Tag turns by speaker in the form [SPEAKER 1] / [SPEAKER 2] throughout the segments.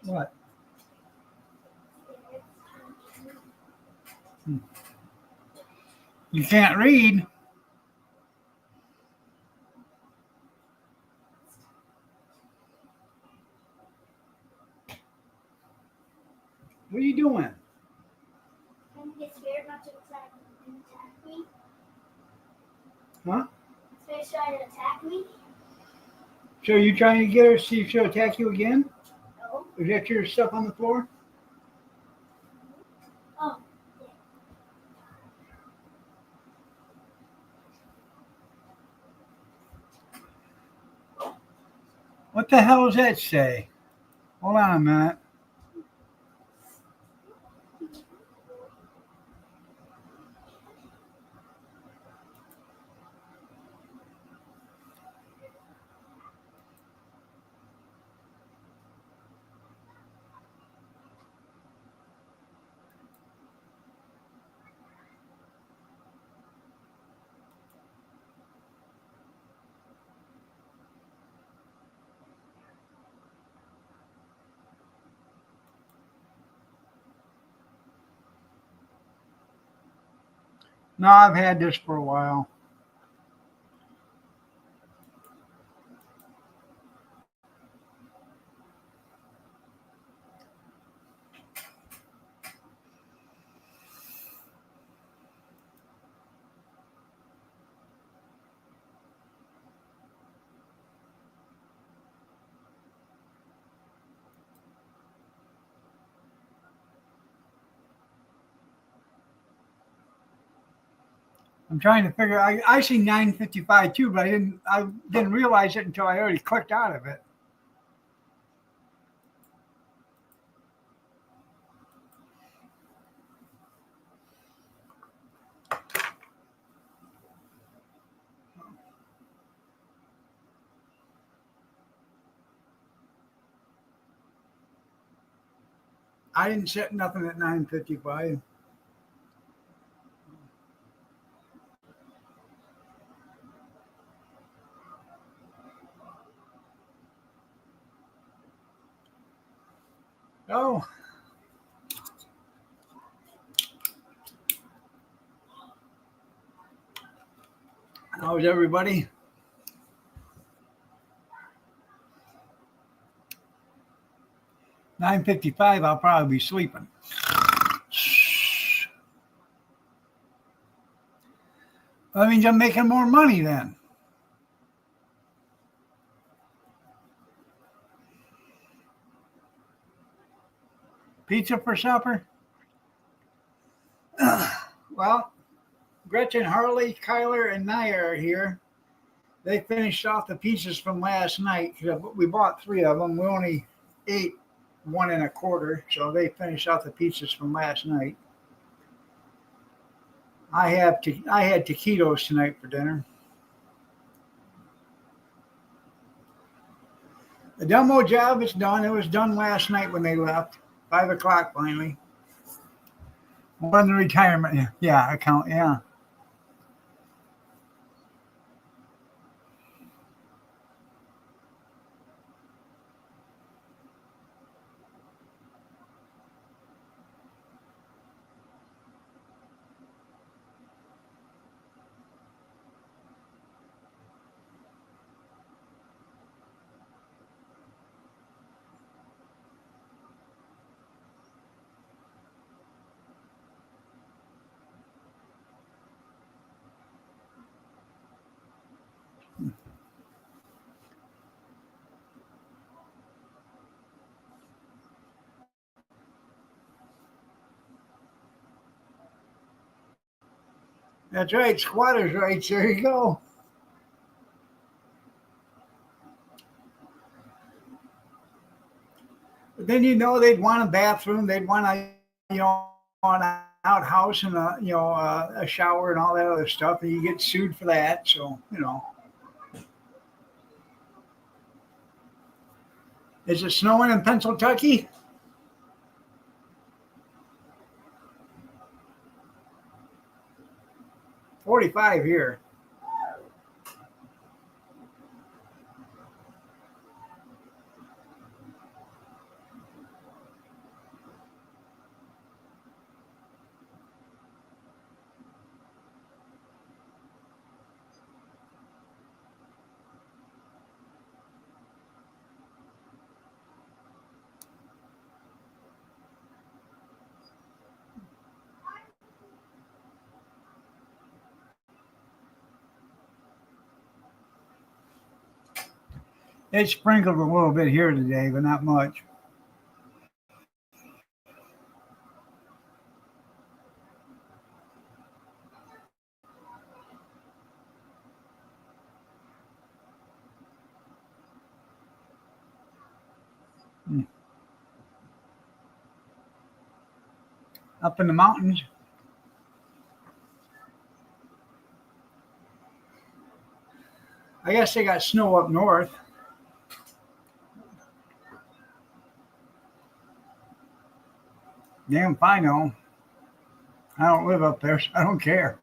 [SPEAKER 1] What? You can't read. What are you doing?
[SPEAKER 2] I'm get scared not to attack me.
[SPEAKER 1] Huh?
[SPEAKER 2] Fish trying to attack me?
[SPEAKER 1] So are you trying to get her, see if she'll attack you again?
[SPEAKER 2] No.
[SPEAKER 1] Is that your stuff on the floor?
[SPEAKER 2] Oh.
[SPEAKER 1] What the hell does that say? Hold on a minute. No, I've had this for a while. I'm trying to figure. I see 9:55 too, but I didn't realize it until I already clicked out of it. I didn't set nothing at 9:55. Oh, how's everybody? 9:55. I'll probably be sleeping. That means I'm making more money then. Pizza for supper? Well, Gretchen, Harley, Kyler, and Naya are here. They finished off the pizzas from last night. We bought three of them. We only ate one and a quarter, so they finished off the pizzas from last night. I had taquitos tonight for dinner. The demo job is done. It was done last night when they left. 5 o'clock finally. On the retirement, yeah, account, yeah. That's right, squatters' rights. There you go. But then they'd want a bathroom. They'd want an outhouse and a shower and all that other stuff, and you get sued for that. So is it snowing in Pennsylvania? 45 here. It sprinkled a little bit here today, but not much. Up in the mountains, I guess they got snow up north. Damn if I know. I don't live up there, so I don't care.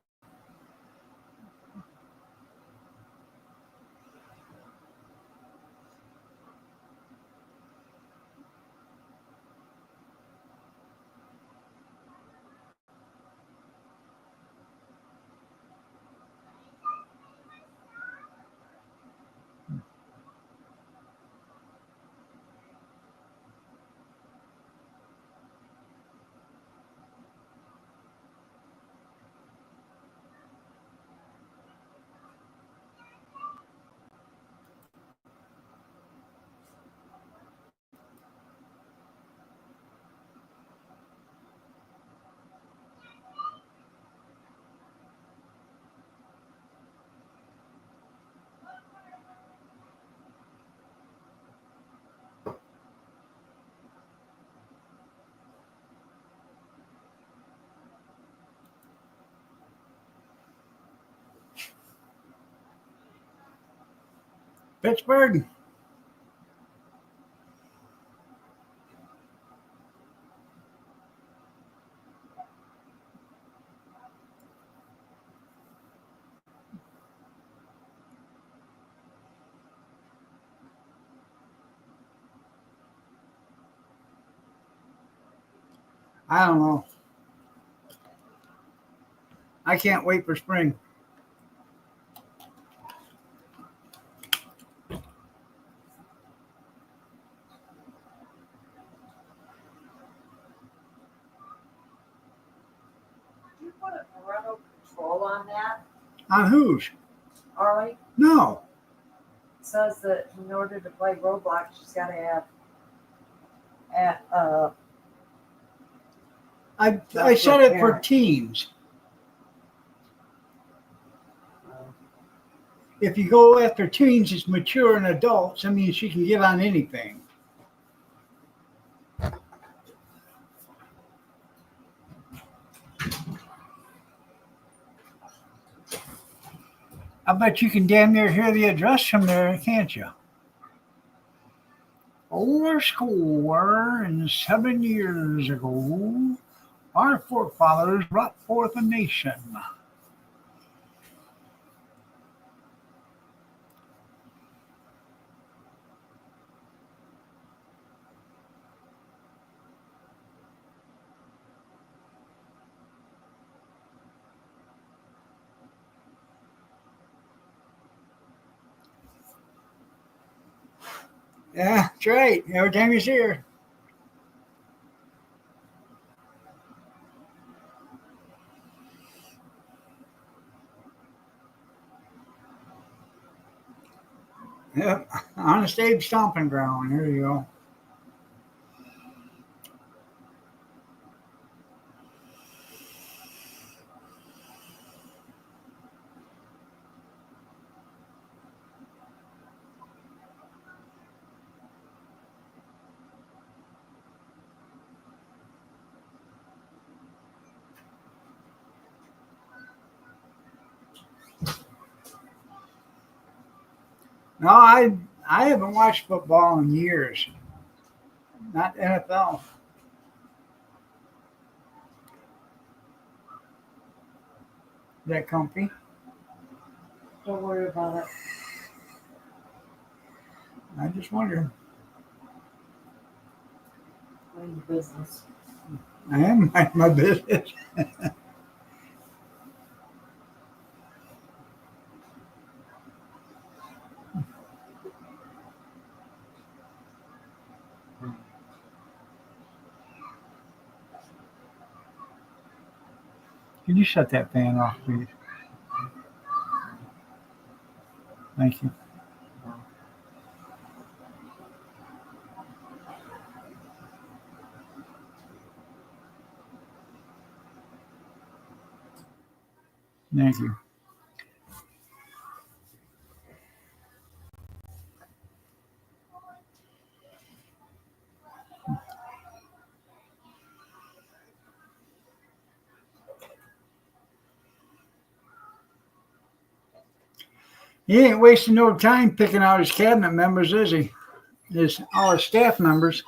[SPEAKER 1] Pittsburgh. I don't know. I can't wait for spring.
[SPEAKER 3] Did you put a parental control on that,
[SPEAKER 1] On whose?
[SPEAKER 3] Arlie?
[SPEAKER 1] No.
[SPEAKER 3] It says that in order to play Roblox, she's got to have
[SPEAKER 1] I set it for teens. If you go after teens, it's mature and adults. I mean, she can get on anything. I bet you can damn near hear the address from there, can't you? 7 years ago, our forefathers brought forth a nation. Yeah, that's right. Every time you see her. Yep, Honest Abe stomping ground. There you go. No, I haven't watched football in years. Not NFL. Is that comfy?
[SPEAKER 3] Don't worry about it.
[SPEAKER 1] I just wonder.
[SPEAKER 3] Mind your business.
[SPEAKER 1] I am minding my business. Can you shut that fan off, please? Thank you. Thank you. He ain't wasting no time picking out his cabinet members, is he? All his staff members.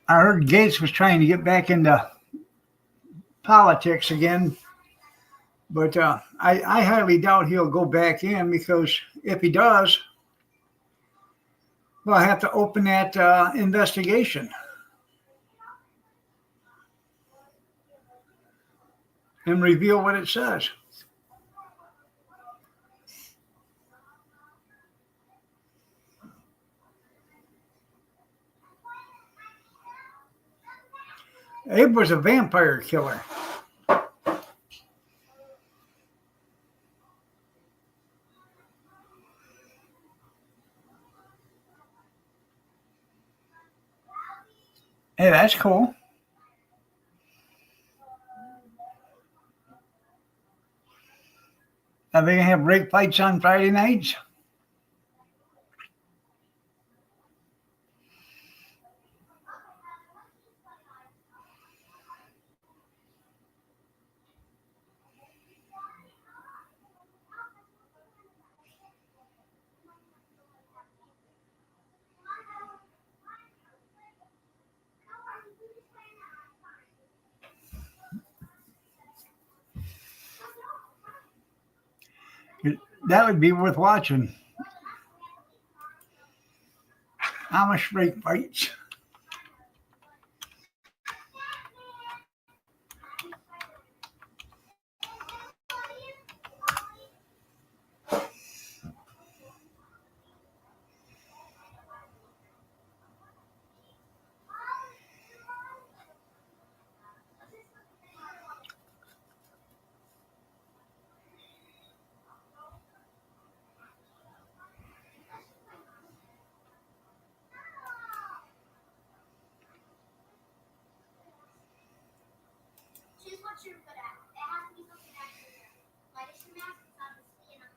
[SPEAKER 1] I heard Gates was trying to get back into politics again, but I highly doubt he'll go back in, because if he does, we'll have to open that investigation and reveal what it says. Abe was a vampire killer. Hey, that's cool. Are they gonna have rape fights on Friday nights? That would be worth watching. Amish rape fights.
[SPEAKER 2] Choose what you're good at. It has to be something actually good. Like it's your math, it's obviously enough.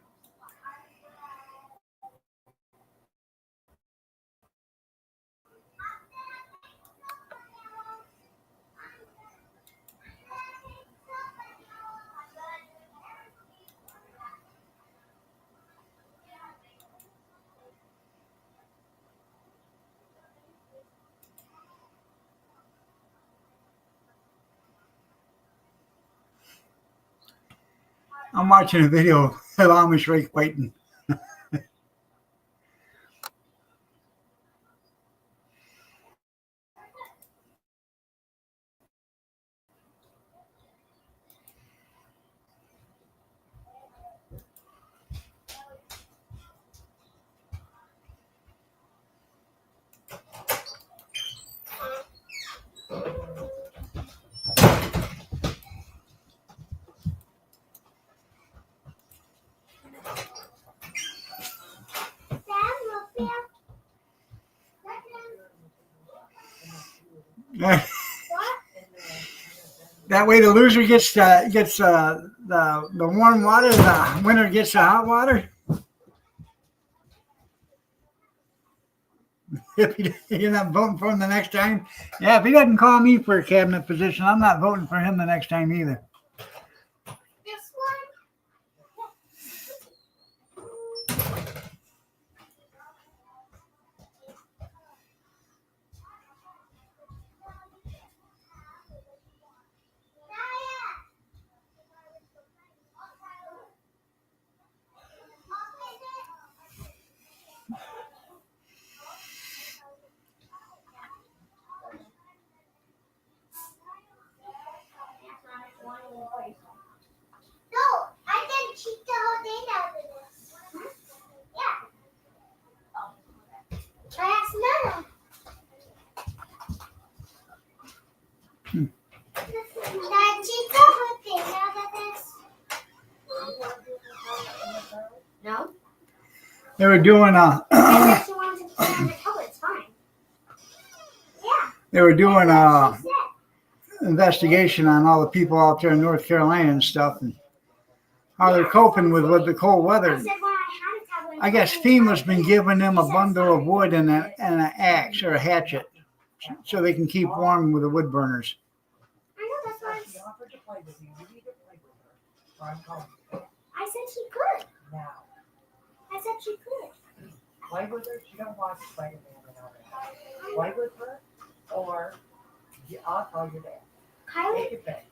[SPEAKER 1] I'm watching a video of Amish rape fighting. That way, the loser gets the warm water, the winner gets the hot water. If you're not voting for him the next time, yeah. If he doesn't call me for a cabinet position, I'm not voting for him the next time either.
[SPEAKER 2] This one.
[SPEAKER 1] They were doing
[SPEAKER 2] I said she wanted to put it on the cover. It's fine. Yeah.
[SPEAKER 1] they were doing
[SPEAKER 2] That's what she said.
[SPEAKER 1] investigation on all the people out there in North Carolina and stuff, and how they're coping with the cold
[SPEAKER 2] I
[SPEAKER 1] weather.
[SPEAKER 2] said when I had a tablet.
[SPEAKER 1] I guess FEMA's been giving them a bundle of wood and an axe or a hatchet, so they can keep warm with the wood burners.
[SPEAKER 2] I know that's why
[SPEAKER 3] She offered to play with you. You need to play with her. Or I'm calling you.
[SPEAKER 2] I said she could.
[SPEAKER 3] Now,
[SPEAKER 2] I said she could.
[SPEAKER 3] play with her. She don't watch Spider-Man and all that. Play with her, or I'll call your dad.
[SPEAKER 2] Kylie,
[SPEAKER 3] Take it back.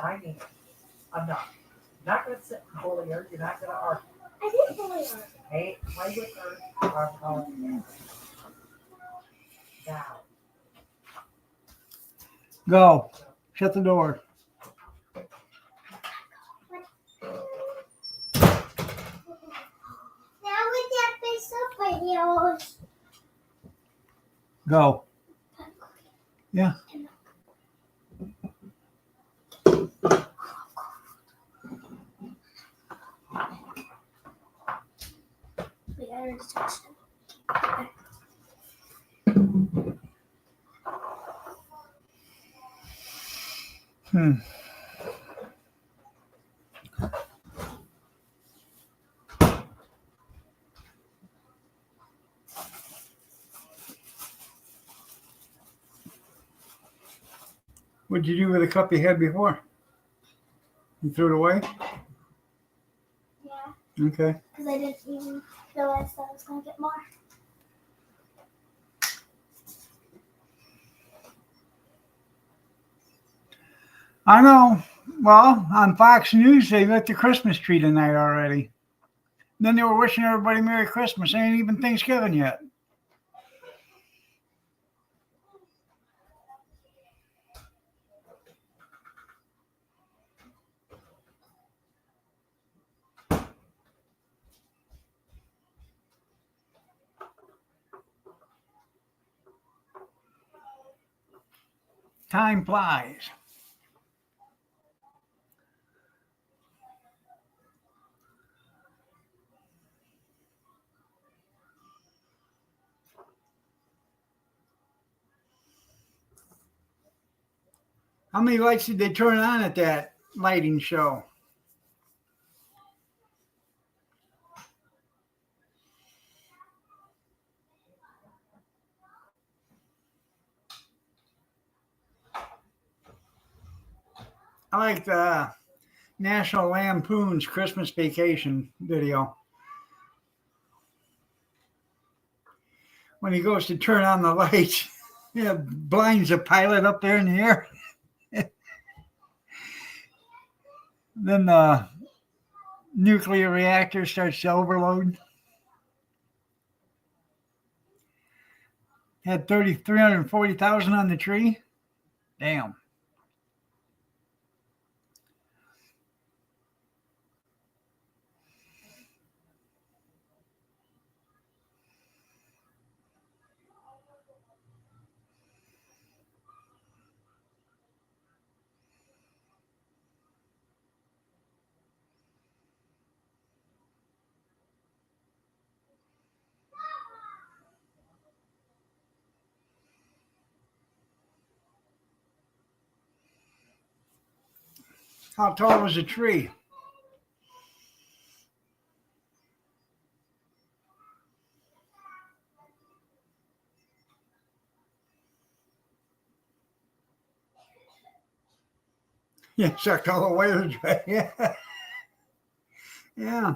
[SPEAKER 3] I mean, I'm not going to sit and bully her. You're not going to argue.
[SPEAKER 2] I did bully her.
[SPEAKER 3] Hey, play with her, or I'm calling your dad. Now.
[SPEAKER 1] Go. Shut the door.
[SPEAKER 2] Now with that face up videos.
[SPEAKER 1] Go. Yeah.
[SPEAKER 2] We got her discussion.
[SPEAKER 1] What'd you do with the cup you had before? You threw it away?
[SPEAKER 2] Yeah,
[SPEAKER 1] Okay.
[SPEAKER 2] because I didn't even realize that I was going to get more.
[SPEAKER 1] I know. Well, on Fox News, they lit the Christmas tree tonight already. Then they were wishing everybody Merry Christmas. Ain't even Thanksgiving yet. Time flies. How many lights did they turn on at that lighting show? I like the National Lampoon's Christmas Vacation video. When he goes to turn on the lights, yeah, blinds the pilot up there in the air. Then the nuclear reactor starts to overload. Had 340,000 on the tree. Damn. How tall was the tree? Yeah, sucked all the way to the tree. Yeah. Yeah.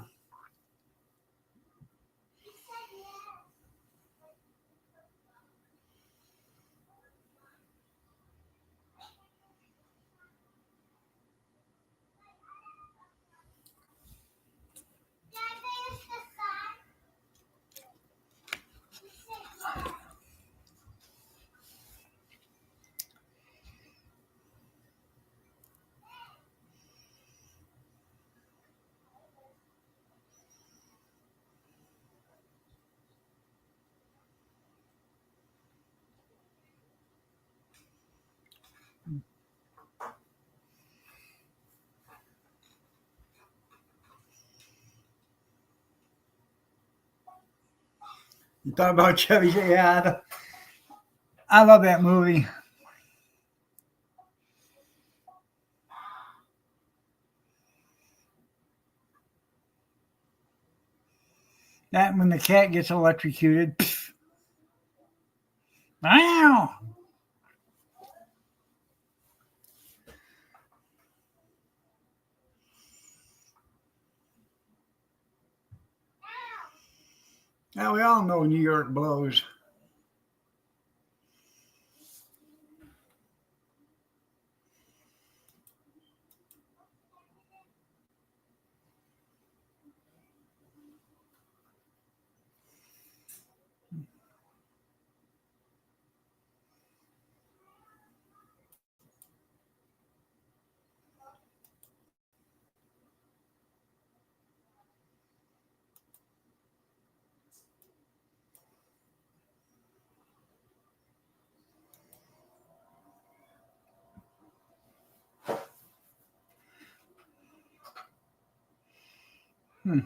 [SPEAKER 1] You thought about Chevy Chase? Yeah, I love that movie. That when the cat gets electrocuted. Pff, wow. Now we all know New York blows. Hmm.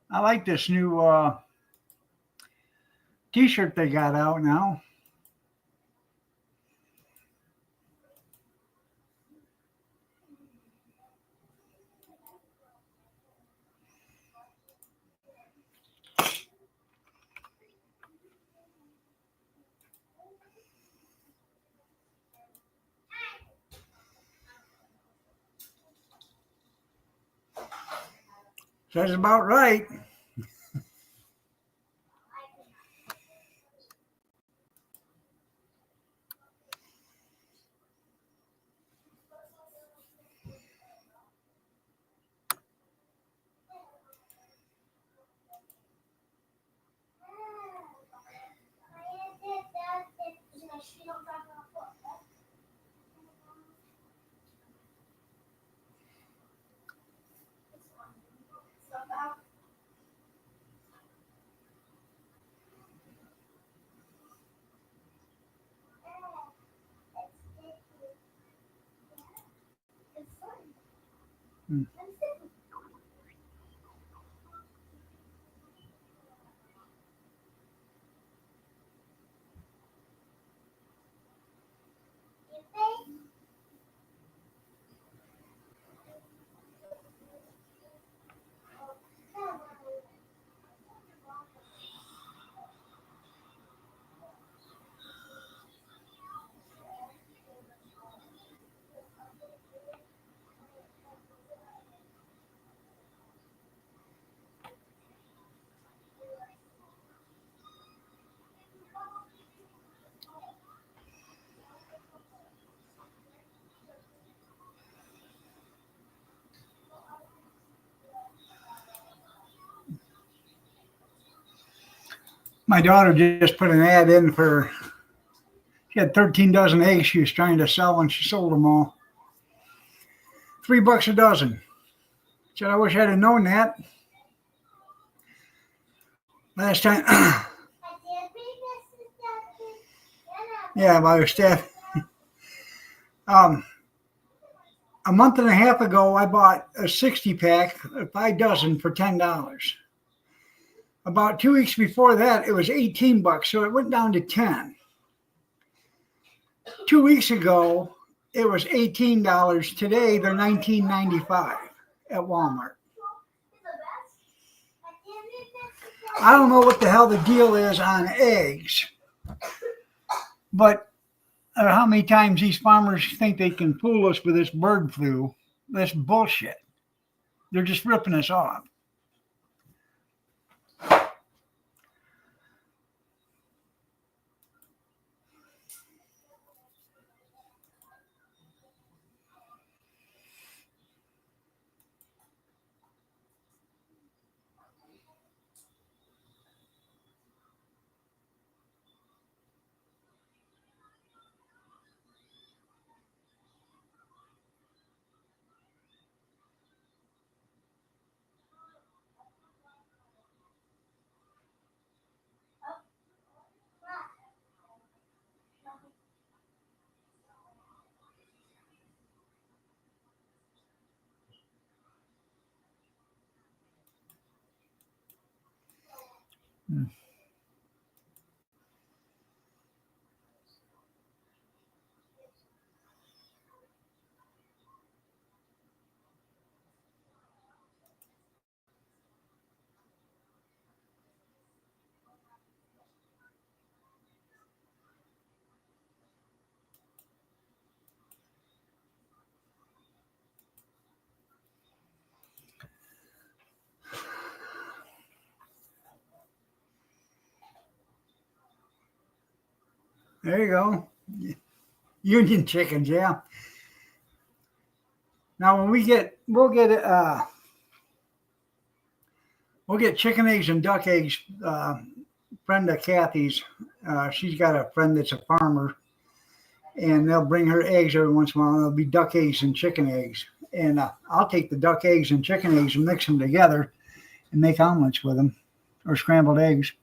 [SPEAKER 1] I like this new T-shirt they got out now. Says about right. Hmm. My daughter just put an ad in for. She had 13 dozen eggs she was trying to sell, and she sold them all. $3 a dozen. Said I wish I'd have known that last time. Yeah, by the staff. Um, a month and a half ago, I bought a 60 pack, 5 dozen for $10. About 2 weeks before that, it was $18, so it went down to 10. 2 weeks ago, it was $18. Today, they're $19.95 at Walmart. I don't know what the hell the deal is on eggs, but how many times these farmers think they can fool us with this bird flu. That's bullshit. They're just ripping us off. Hmm. There you go. Union chickens, yeah. Now when we'll get chicken eggs and duck eggs. Friend of Kathy's, she's got a friend that's a farmer, and they'll bring her eggs every once in a while. There'll be duck eggs and chicken eggs, and I'll take the duck eggs and chicken eggs and mix them together and make omelets with them, or scrambled eggs.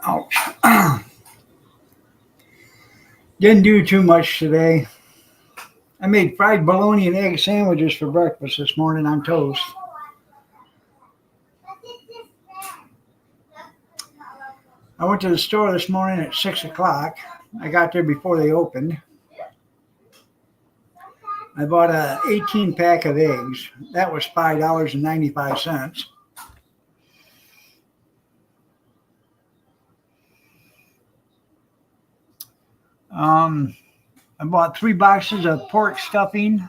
[SPEAKER 1] Ouch. Didn't do too much today. I made fried bologna and egg sandwiches for breakfast this morning on toast. I went to the store this morning at 6 o'clock. I got there before they opened. I bought a 18 pack of eggs. That was $5.95. I bought 3 boxes of pork stuffing,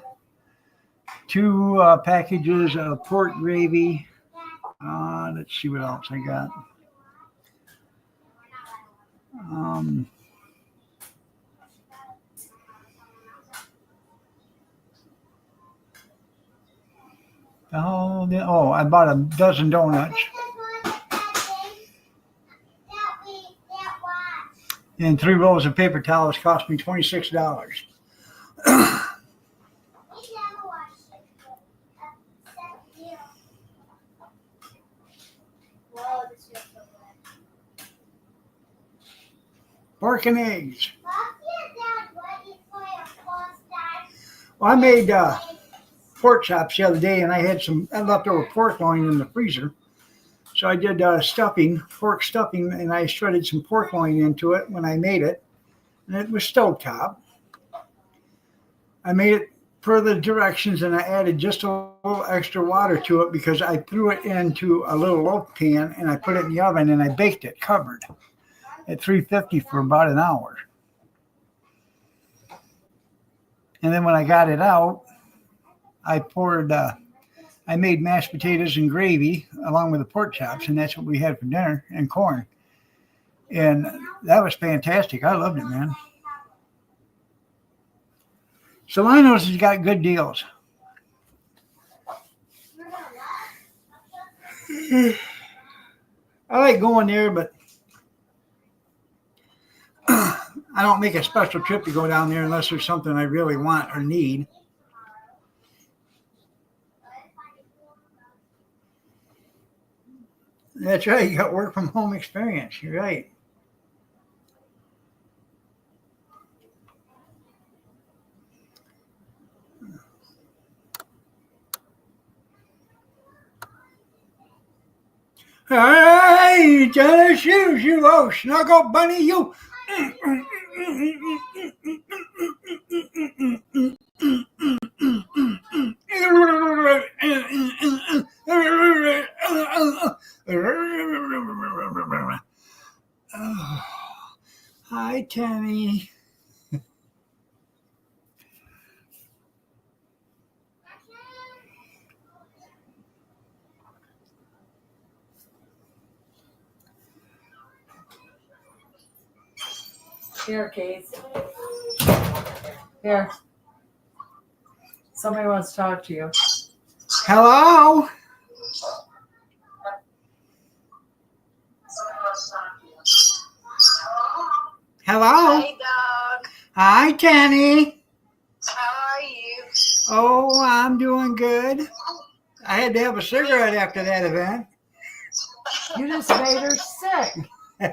[SPEAKER 1] 2 packages of pork gravy. Let's see what else I got. I bought a dozen donuts and 3 rolls of paper towels. Cost me $26. Pork and eggs. Well, I made pork chops the other day, and I had some leftover pork loin in the freezer. So I did pork stuffing, and I shredded some pork loin into it when I made it, and it was stovetop. I made it per the directions, and I added just a little extra water to it because I threw it into a little loaf pan, and I put it in the oven, and I baked it covered at 350 for about an hour. And then when I got it out, I made mashed potatoes and gravy along with the pork chops, and that's what we had for dinner, and corn. And that was fantastic. I loved it, man. Solano's has got good deals. I like going there, but I don't make a special trip to go down there unless there's something I really want or need. That's right. You got work from home experience. You're right. Hey, Jenna, shoes, you old snuggle bunny, you. Hi, Kenny.
[SPEAKER 3] Here, Keith. Here. Somebody wants to talk to you.
[SPEAKER 1] Hello. Hello.
[SPEAKER 4] Hey, dog.
[SPEAKER 1] Hi, Kenny.
[SPEAKER 4] How are you?
[SPEAKER 1] Oh, I'm doing good. I had to have a cigarette after that event.
[SPEAKER 3] You just made her sick.
[SPEAKER 4] I'm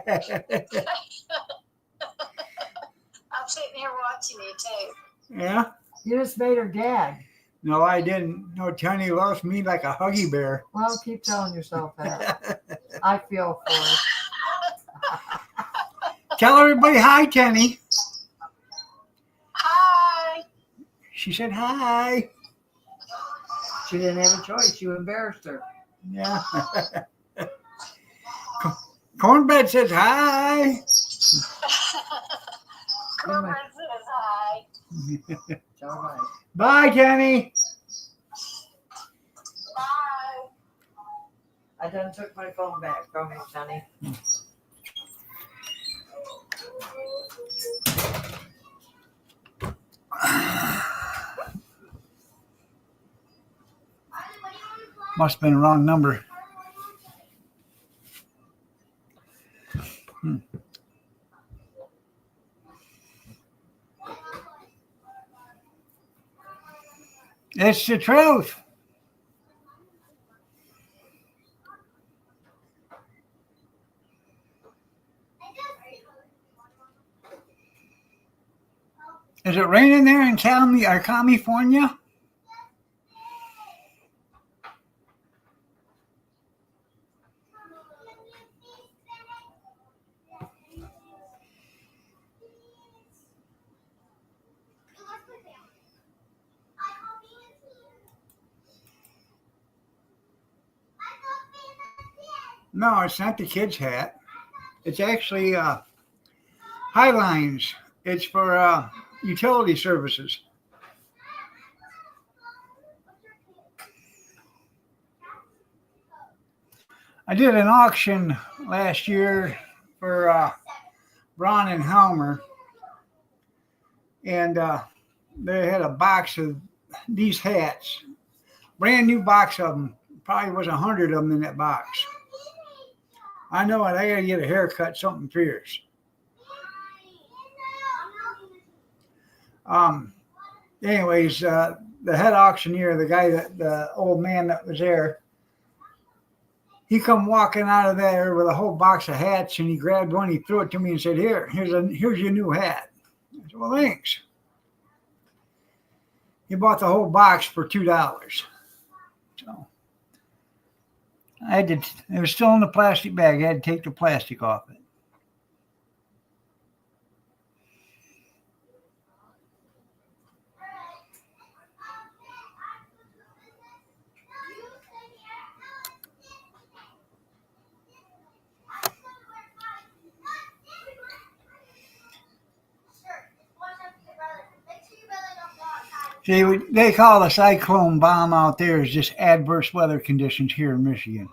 [SPEAKER 4] sitting here watching you, too.
[SPEAKER 1] Yeah?
[SPEAKER 3] You just made her gag.
[SPEAKER 1] No, I didn't. No, Kenny loves me like a huggy bear.
[SPEAKER 3] Well, keep telling yourself that. I feel for it.
[SPEAKER 1] Tell everybody hi, Kenny.
[SPEAKER 4] Hi.
[SPEAKER 1] She said hi.
[SPEAKER 3] She didn't have a choice. You embarrassed her.
[SPEAKER 1] Yeah. Cornbread says hi.
[SPEAKER 4] Cornbread says hi.
[SPEAKER 3] Tell her bye.
[SPEAKER 1] Bye, Kenny.
[SPEAKER 4] Bye.
[SPEAKER 3] I done took my phone back from you, Johnny.
[SPEAKER 1] Must have been the wrong number. It's the truth. Is it raining there in California? No, it's not the kids' hat. It's actually Highlines. It's for utility services. I did an auction last year for Braun and Helmer, and they had a box of these hats, brand new box of them. Probably was 100 of them in that box. I know it. I got to get a haircut, something fierce. Anyways, the head auctioneer, the old man that was there, he come walking out of there with a whole box of hats, and he grabbed one, he threw it to me and said, here's your new hat. I said, well, thanks. He bought the whole box for $2. So I had to, it was still in the plastic bag. I had to take the plastic off it. See, they call the cyclone bomb out there is just adverse weather conditions here in Michigan.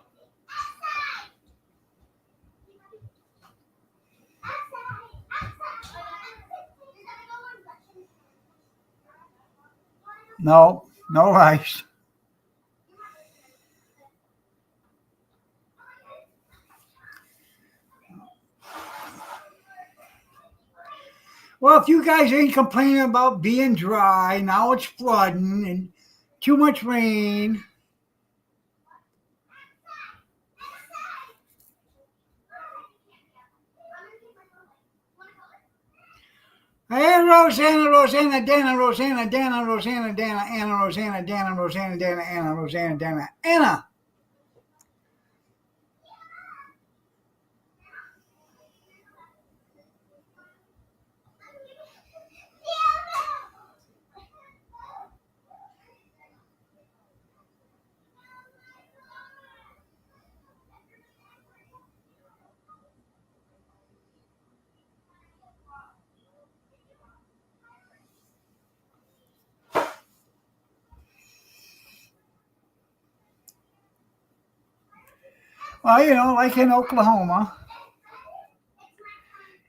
[SPEAKER 1] No ice. Well, if you guys ain't complaining about being dry, now it's flooding and too much rain. Hey, Rosanna, Rosanna, Dana, Rosanna, Dana, Rosanna, Dana, Anna, Rosanna, Dana, Rosanna, Dana, Anna, Rosanna, Dana, Anna. Well, like in Oklahoma,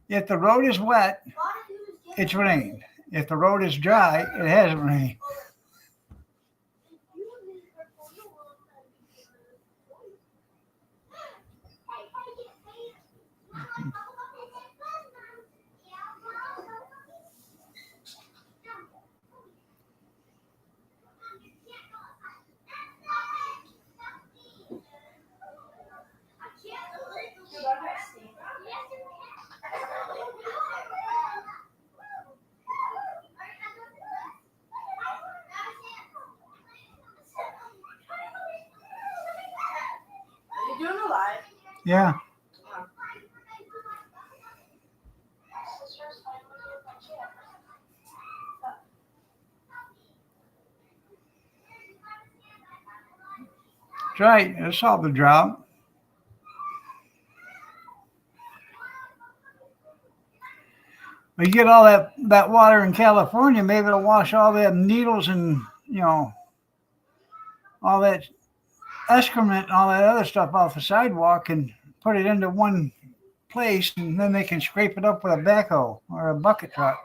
[SPEAKER 1] if the road is wet, it's rained. If the road is dry, it hasn't rained.
[SPEAKER 3] You doing a live?
[SPEAKER 1] Yeah. That's right. It'll solve the drought. But you get all that water in California, maybe it'll wash all them needles and, all that excrement and all that other stuff off the sidewalk and put it into one place, and then they can scrape it up with a backhoe or a bucket truck.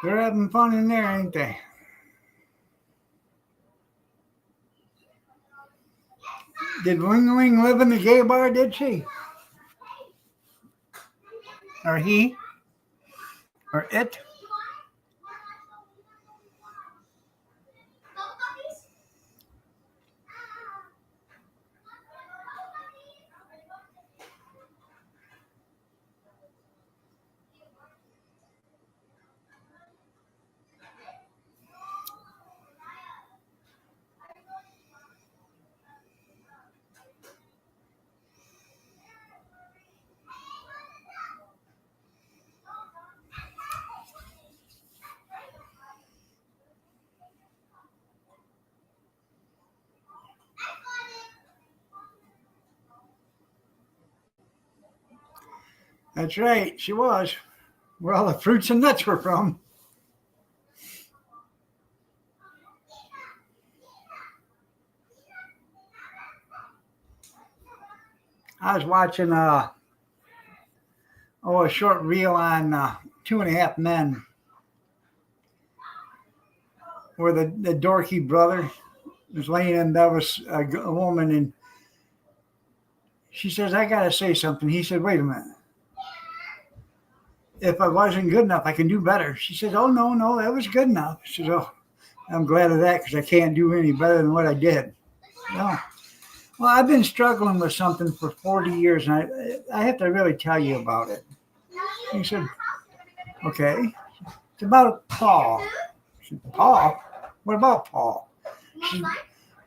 [SPEAKER 1] They're having fun in there, ain't they? Did Wing Wing live in the gay bar, did she? Or he? Or it? That's right, she was. Where all the fruits and nuts were from. I was watching a short reel on 2.5 Men, where the dorky brother was laying in bed with a woman, and she says, "I gotta say something." He said, "Wait a minute. If I wasn't good enough, I can do better." She says, "Oh, no, that was good enough." She says, "Oh, I'm glad of that, because I can't do any better than what I did." No. Well, I've been struggling with something for 40 years, and I have to really tell you about it. He said, "Okay, it's about Paul." I said, "Paul? What about Paul?" She said,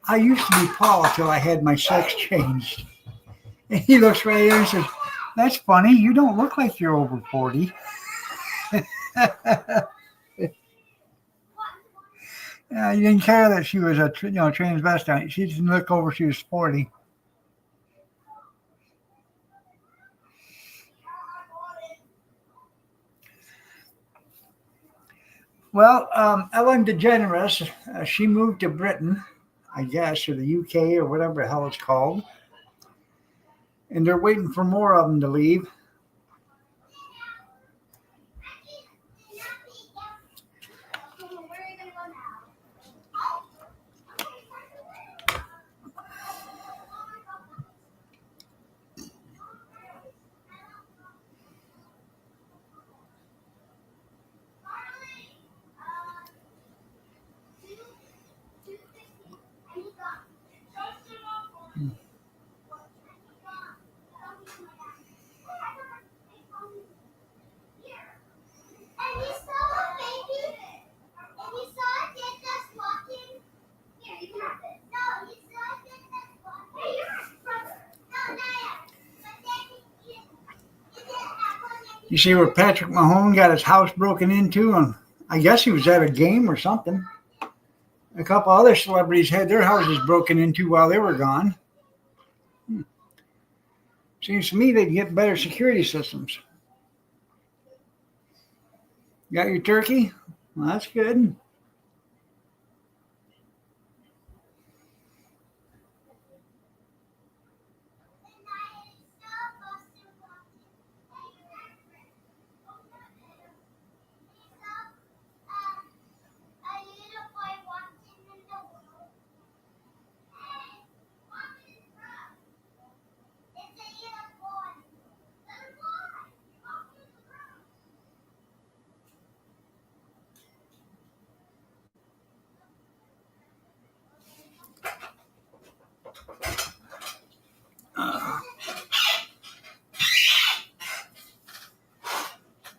[SPEAKER 1] "I used to be Paul until I had my sex changed." And he looks right at her and says, "That's funny. You don't look like you're over 40. Yeah, you didn't care that she was a transvestite. She didn't look over she was 40. Well, Ellen DeGeneres, she moved to Britain, I guess, or the UK or whatever the hell it's called. And they're waiting for more of them to leave. You see where Patrick Mahone got his house broken into, and I guess he was at a game or something. A couple other celebrities had their houses broken into while they were gone. Seems to me they'd get better security systems. Got your turkey? Well, that's good.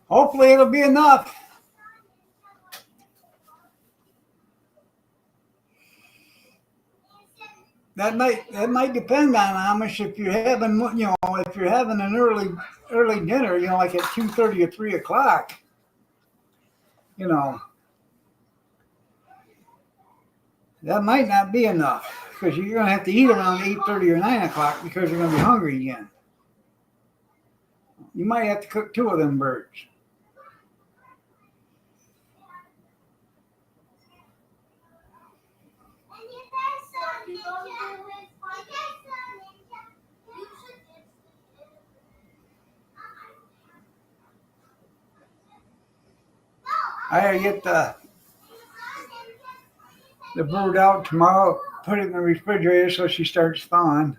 [SPEAKER 1] Hopefully it'll be enough. That might depend on how much. If you're having if you're having an early dinner, like at 2:30 or 3 o'clock, that might not be enough because you're gonna have to eat around 8:30 or 9 o'clock because you're gonna be hungry again. You might have to cook 2 of them birds. I gotta get the bird out tomorrow, put it in the refrigerator so she starts thawing.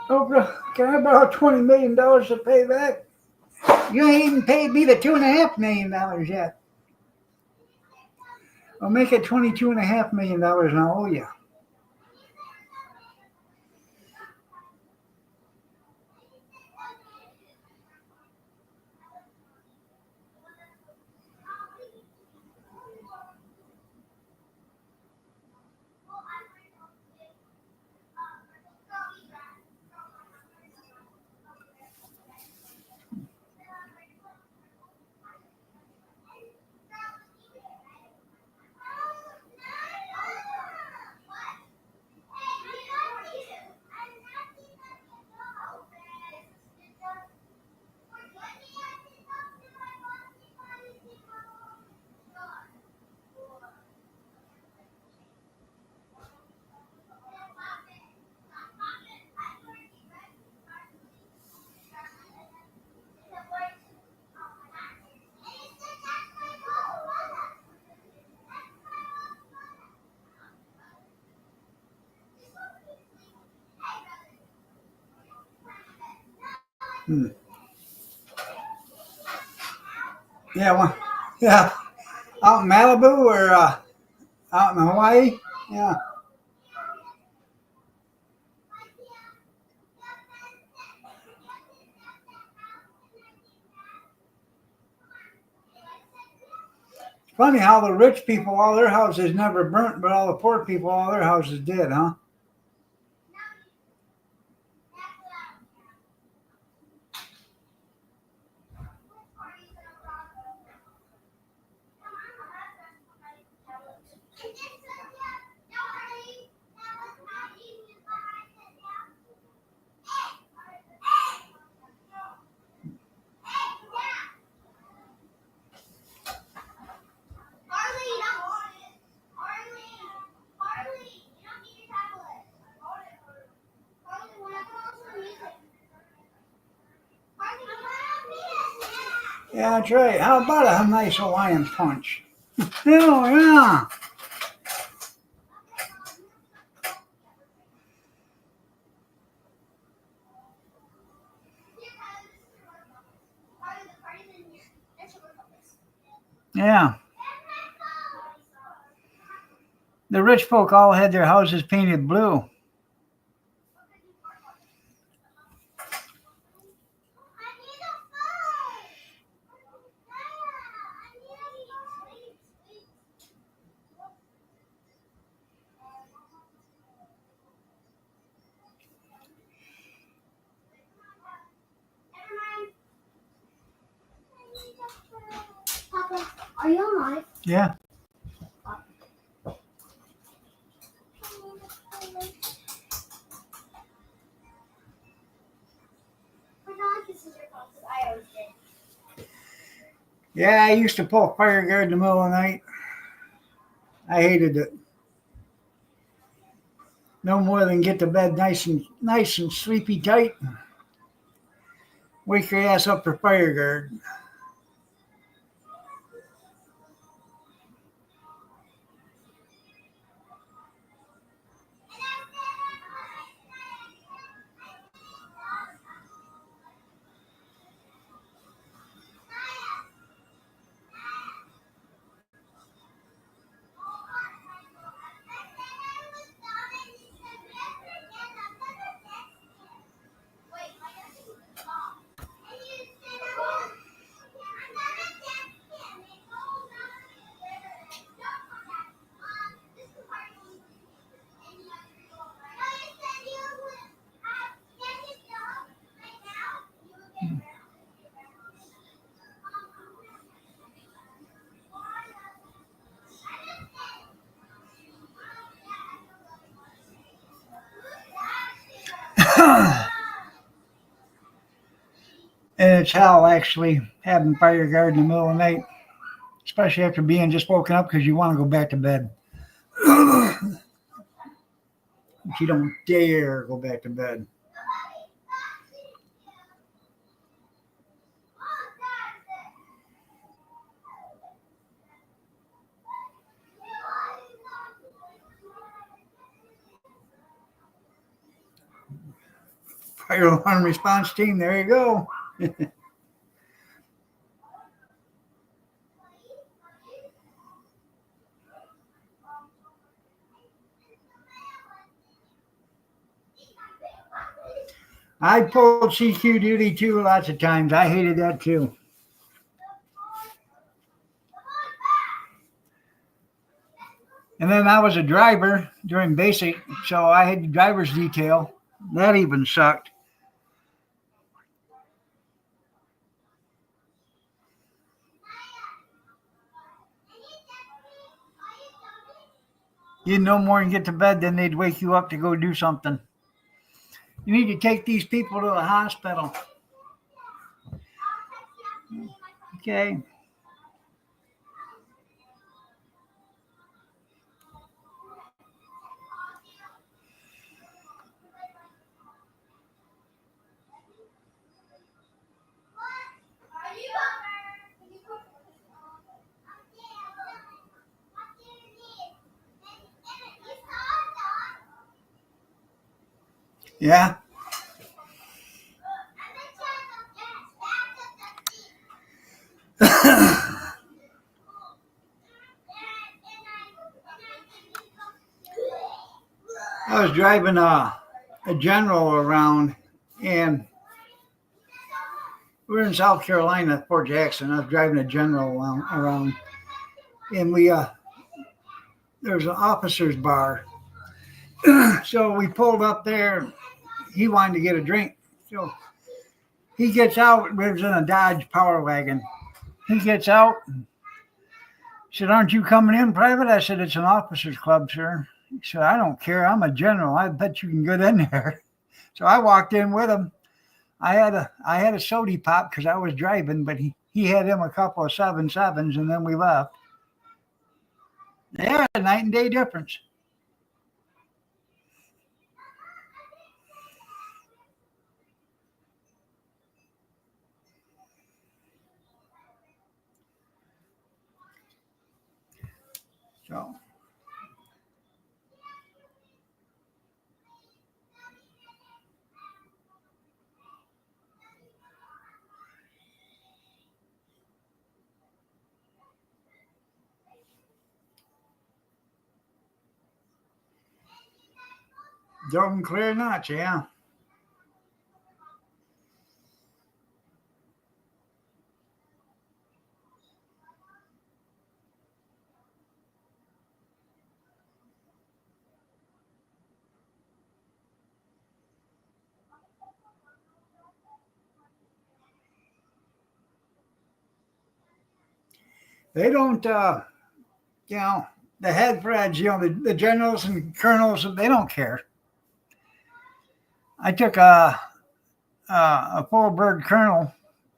[SPEAKER 1] Oprah, can I borrow $20 million to pay back? You ain't even paid me the $2.5 million yet. I'll make it $22.5 million and I'll owe you. Yeah, out in Malibu or out in Hawaii. Yeah. Funny how the rich people, all their houses never burnt, but all the poor people, all their houses did, huh? Yeah, that's right. How about a nice Hawaiian punch? Oh, yeah. Yeah. The rich folk all had their houses painted blue.
[SPEAKER 2] Are you on live?
[SPEAKER 1] Yeah.
[SPEAKER 2] This is your phone, 'cause I always did.
[SPEAKER 1] Yeah, I used to pull fire guard in the middle of the night. I hated it. No more than get to bed nice and sleepy tight. Wake your ass up for fire guard. And it's hell actually having fire guard in the middle of the night, especially after being just woken up because you want to go back to bed. But you don't dare go back to bed. Fire alarm response team, there you go. I pulled CQ duty too lots of times. I hated that too. And then I was a driver during basic, so I had the driver's detail. That even sucked. You'd no more than get to bed, then they'd wake you up to go do something. You need to take these people to the hospital. Okay. Yeah. I was driving a general around, and we were in South Carolina, Fort Jackson. I was driving a general around, and there was an officer's bar. So we pulled up there. He wanted to get a drink. So he gets out, lives in a Dodge Power Wagon. He gets out. He said, "Aren't you coming in private?" I said, "It's an officer's club, sir." He said, "I don't care. I'm a general. I bet you can get in there." So I walked in with him. I had a soda pop because I was driving, but he had him a couple of 7.7s, and then we left. Yeah, night and day difference. So drove them clear nuts, yeah. They don't, you know, the head Freds, you know, the generals and colonels, they don't care. I took a full bird colonel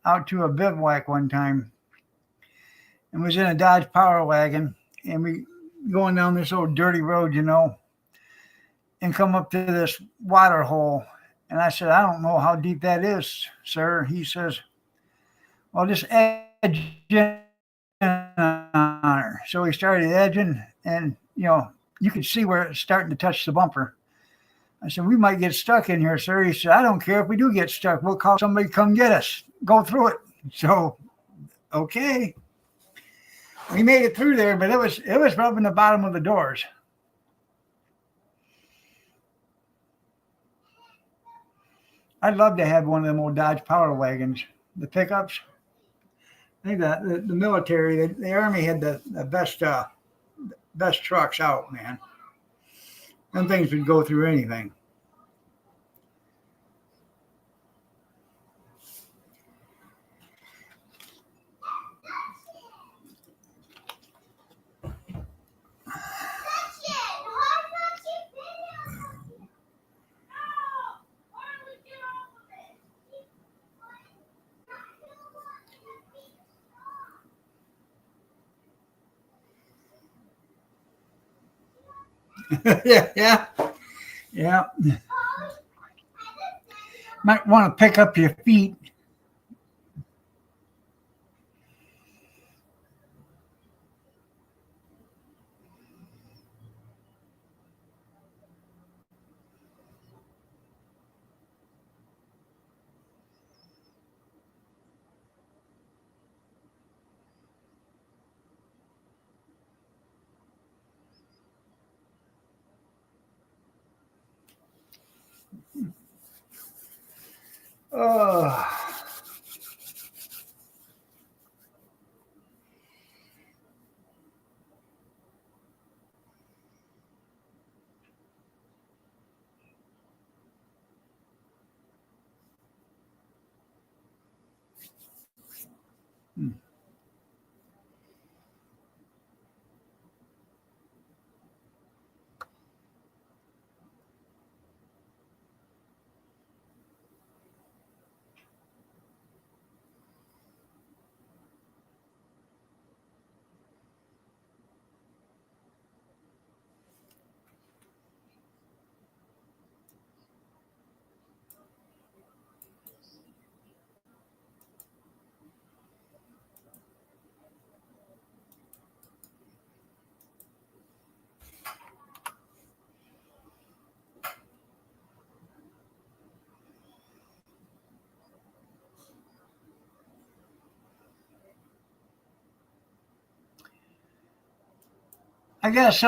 [SPEAKER 1] out to a bivouac one time and was in a Dodge Power Wagon, and we going down this old dirty road, you know, and come up to this water hole. And I said, I don't know how deep that is, sir. He says, well, just edge in on her. So we started edging, and, you know, you could see where it's starting to touch the bumper. I said, we might get stuck in here, sir. He said, I don't care if we do get stuck. We'll call somebody to come get us. Go through it. So, okay. We made it through there, but it was rubbing the bottom of the doors. I'd love to have one of them old Dodge Power Wagons, the pickups. I think the military, the Army had the best trucks out, man. Them things would go through anything. Yeah. Might want to pick up your feet. Oh. I guess oh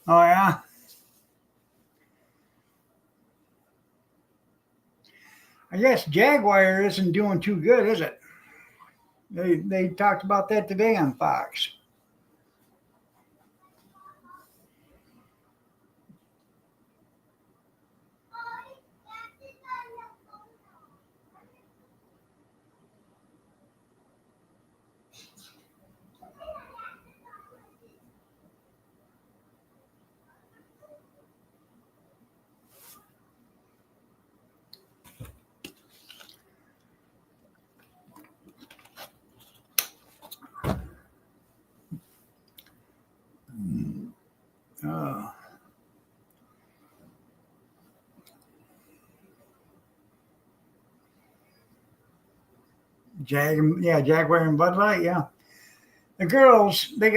[SPEAKER 1] yeah. I guess Jaguar isn't doing too good, is it? They talked about that today on Fox. Oh. Jaguar and Bud Light, yeah. The girls, they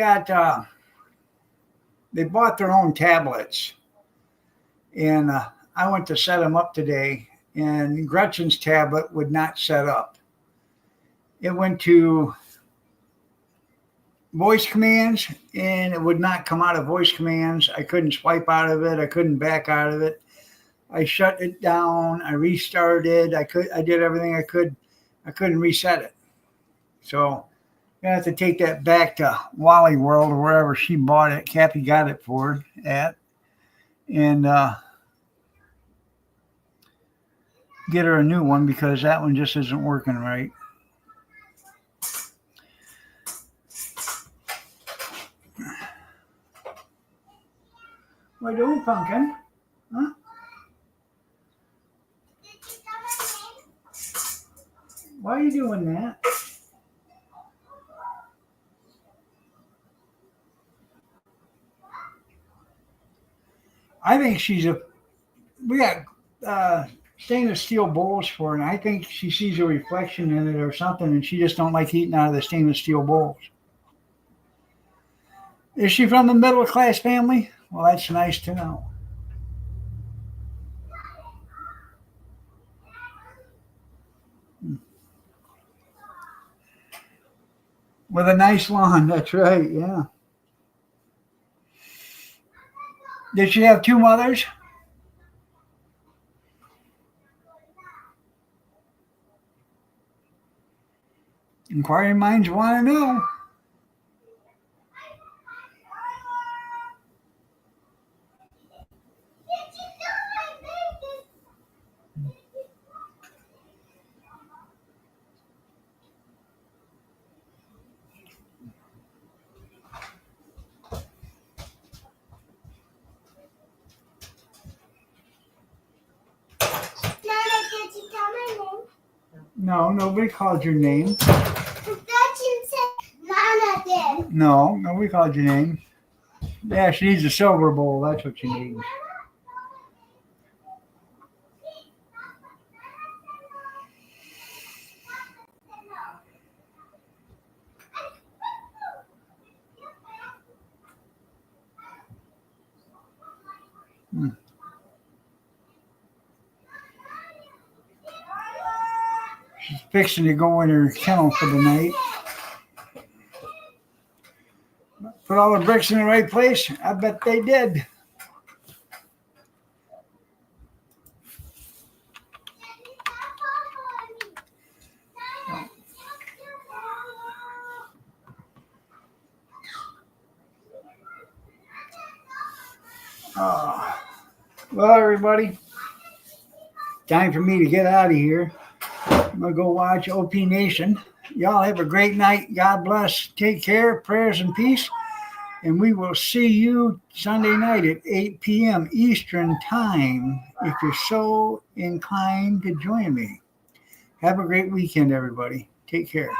[SPEAKER 1] bought their own tablets, and I went to set them up today, and Gretchen's tablet would not set up. It went to voice commands, and it would not come out of voice commands. I couldn't swipe out of it. I couldn't back out of it. I shut it down. I restarted. I did everything I could. I couldn't reset it. So I have to take that back to Wally World or wherever she bought it. Cappy got it for her at, and get her a new one because that one just isn't working right. What are you doing, Pumpkin? Huh?
[SPEAKER 2] Did you tell my name?
[SPEAKER 1] Why are you doing that? I think we got stainless steel bowls for her, and I think she sees a reflection in it or something, and she just don't like eating out of the stainless steel bowls. Is she from the middle class family? Well, that's nice to know. With a nice lawn, that's right, yeah. Did she have two mothers? Inquiring minds want to know.
[SPEAKER 2] Did you tell my baby? Nana, did you tell my name?
[SPEAKER 1] No, nobody called your name.
[SPEAKER 2] That you said Nana did.
[SPEAKER 1] No, nobody called your name. Yeah, she needs a silver bowl. That's what she needs. She's fixing to go in her kennel for the night. Put all the bricks in the right place? I bet they did. Well, everybody, time for me to get out of here. I'm going to go watch OP Nation. Y'all have a great night. God bless. Take care. Prayers and peace. And we will see you Sunday night at 8 p.m. Eastern Time if you're so inclined to join me. Have a great weekend, everybody. Take care.